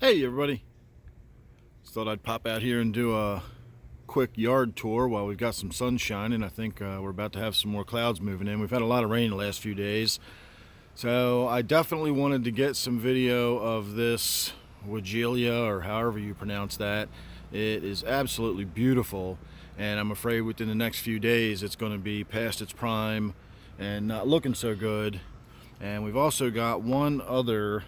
Hey everybody, just thought I'd pop out here and do a quick yard tour while we've got some sun shining. I think we're about to have some more clouds moving in. We've had a lot of rain the last few days, so I definitely wanted to get some video of this Weigela, or however you pronounce that. It is absolutely beautiful, and I'm afraid within the next few days it's going to be past its prime and not looking so good. And we've also got one other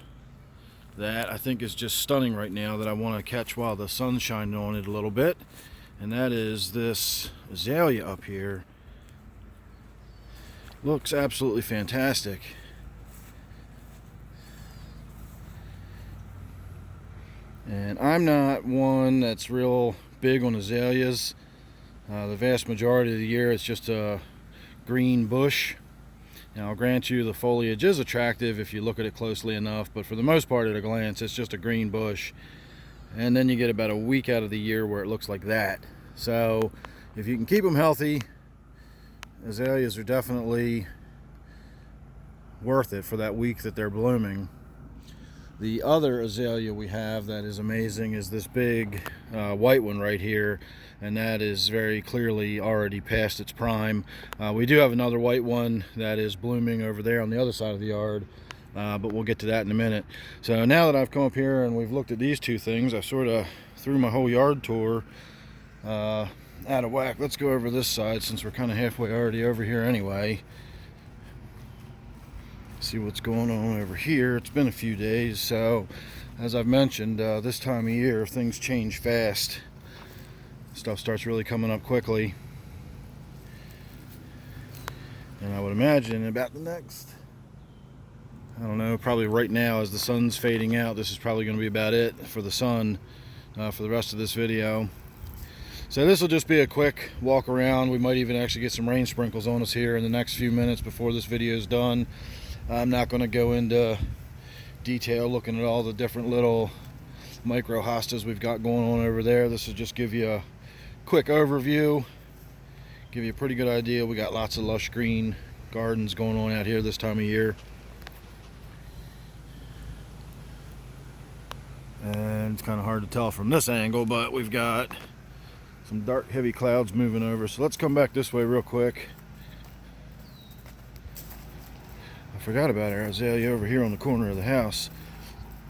that I think is just stunning right now that I want to catch while the sun's shining on it a little bit, and that is this azalea up here. Looks absolutely fantastic. And I'm not one that's real big on azaleas. The vast majority of the year it's just a green bush. Now, I'll grant you the foliage is attractive if you look at it closely enough, but for the most part at a glance it's just a green bush. And then you get about a week out of the year where it looks like that. So if you can keep them healthy, azaleas are definitely worth it for that week that they're blooming. The other azalea we have that is amazing is this big white one right here, and that is very clearly already past its prime. We do have another white one that is blooming over there on the other side of the yard, but we'll get to that in a minute. So now that I've come up here and we've looked at these two things, I sort of threw my whole yard tour out of whack. Let's go over this side since we're kind of halfway already over here anyway. See what's going on over here. It's been a few days, so as I've mentioned, this time of year things change fast. Stuff starts really coming up quickly, and I would imagine about the next, I don't know, probably right now as the sun's fading out, this is probably going to be about it for the sun for the rest of this video. So this will just be a quick walk around. We might even actually get some rain sprinkles on us here in the next few minutes before this video is done. I'm not going to go into detail looking at all the different little micro hostas we've got going on over there. This will just give you a quick overview, give you a pretty good idea. We got lots of lush green gardens going on out here this time of year. And it's kind of hard to tell from this angle, but we've got some dark heavy clouds moving over. So let's come back this way real quick. I forgot about our azalea over here on the corner of the house.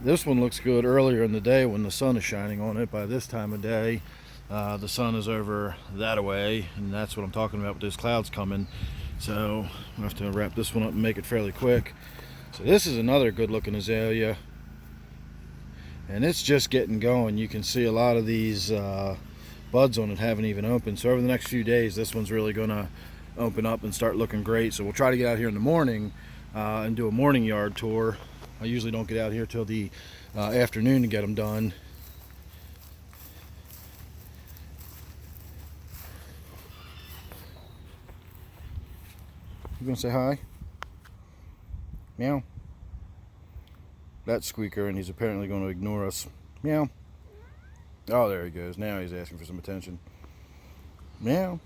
This one looks good earlier in the day when the sun is shining on it. By this time of day, the sun is over that away, and that's what I'm talking about with those clouds coming. So I'll have to wrap this one up and make it fairly quick. So this is another good looking azalea, and it's just getting going. You can see a lot of these buds on it haven't even opened. So over the next few days, this one's really gonna open up and start looking great. So we'll try to get out here in the morning and do a morning yard tour. I usually don't get out here till the afternoon to get them done. You gonna say hi? Meow. That's Squeaker, and he's apparently going to ignore us. Meow. Oh, there he goes. Now he's asking for some attention. Meow.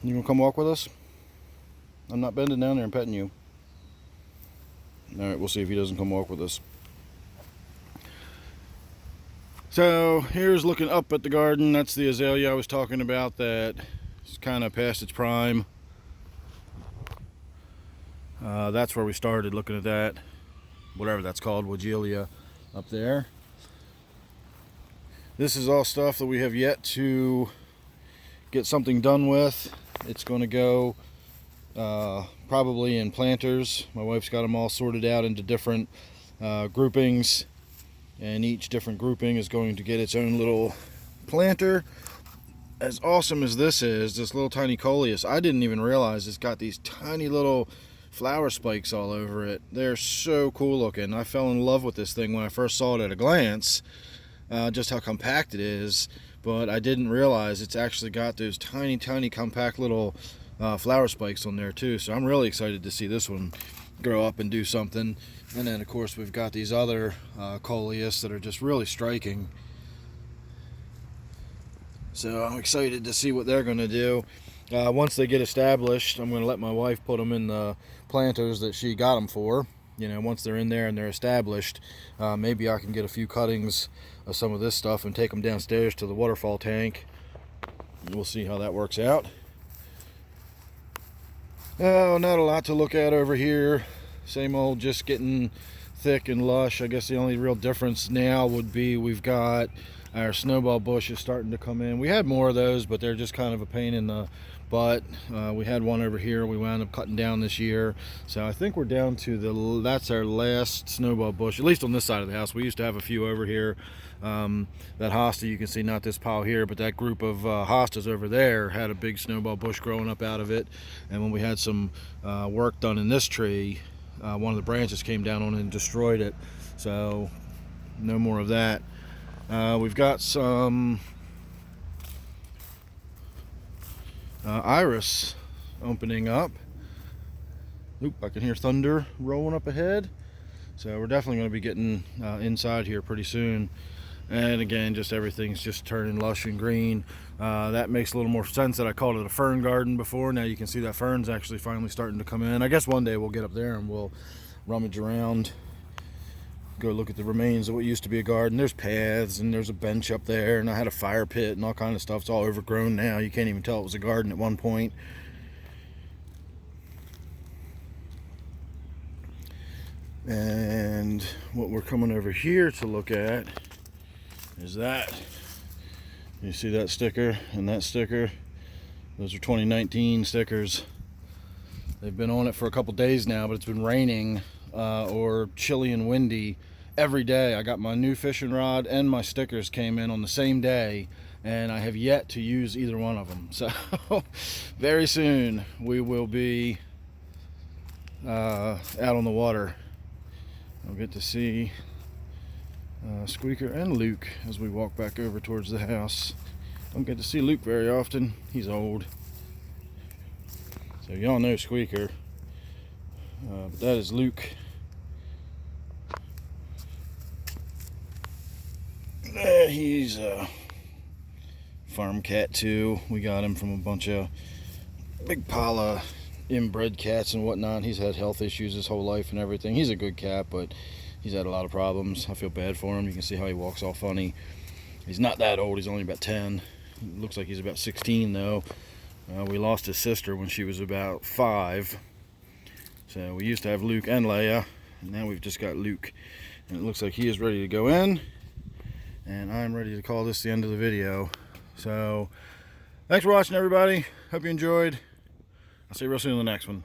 You gonna come walk with us? I'm not bending down there and petting you. Alright, we'll see if he doesn't come walk with us. So here's looking up at the garden. That's the azalea I was talking about that is kind of past its prime. That's where we started looking at that, whatever that's called, Weigela up there. This is all stuff that we have yet to get something done with. It's going to go probably in planters. My wife's got them all sorted out into different groupings, and each different grouping is going to get its own little planter. As awesome as this is, this little tiny coleus, I didn't even realize it's got these tiny little flower spikes all over it. They're so cool looking. I fell in love with this thing when I first saw it at a glance, just how compact it is, but I didn't realize it's actually got those tiny compact little flower spikes on there too. So I'm really excited to see this one grow up and do something. And then of course we've got these other coleus that are just really striking. So I'm excited to see what they're going to do. Once they get established, I'm going to let my wife put them in the planters that she got them for. you know, once they're in there and they're established, maybe I can get a few cuttings of some of this stuff and take them downstairs to the waterfall tank. We'll see how that works out. Oh, not a lot to look at over here. Same old, just getting thick and lush. I guess the only real difference now would be we've got our snowball bushes starting to come in. We had more of those, but they're just kind of a pain in the butt. We had one over here we wound up cutting down this year, so I think we're down to that's our last snowball bush, at least on this side of the house. We used to have a few over here. That hosta, you can see, not this pile here, but that group of hostas over there had a big snowball bush growing up out of it. And when we had some work done in this tree, one of the branches came down on it and destroyed it, so no more of that. We've got some iris opening up. Oop, I can hear thunder rolling up ahead, so we're definitely going to be getting inside here pretty soon. And again, just everything's just turning lush and green. That makes a little more sense that I called it a fern garden before. Now you can see that fern's actually finally starting to come in. I guess one day we'll get up there and we'll rummage around, go look at the remains of what used to be a garden. There's paths and there's a bench up there, and I had a fire pit and all kind of stuff. It's all overgrown now. You can't even tell it was a garden at one point. And what we're coming over here to look at is that. You see that sticker and that sticker? Those are 2019 stickers. They've been on it for a couple days now, but it's been raining or chilly and windy every day. I got my new fishing rod and my stickers came in on the same day, and I have yet to use either one of them. So very soon we will be out on the water. I'll get to see Squeaker and Luke as we walk back over towards the house. Don't get to see Luke very often. He's old. So y'all know Squeaker. But that is Luke. He's a farm cat too. We got him from a bunch of big pile of inbred cats and whatnot. He's had health issues his whole life and everything. He's a good cat, but he's had a lot of problems. I feel bad for him. You can see how he walks all funny. He's not that old. He's only about 10. He looks like he's about 16 though. We lost his sister when she was about 5. So we used to have Luke and Leia, and now we've just got Luke. And it looks like he is ready to go in, and I'm ready to call this the end of the video. So thanks for watching, everybody. Hope you enjoyed. I'll see you real soon in the next one.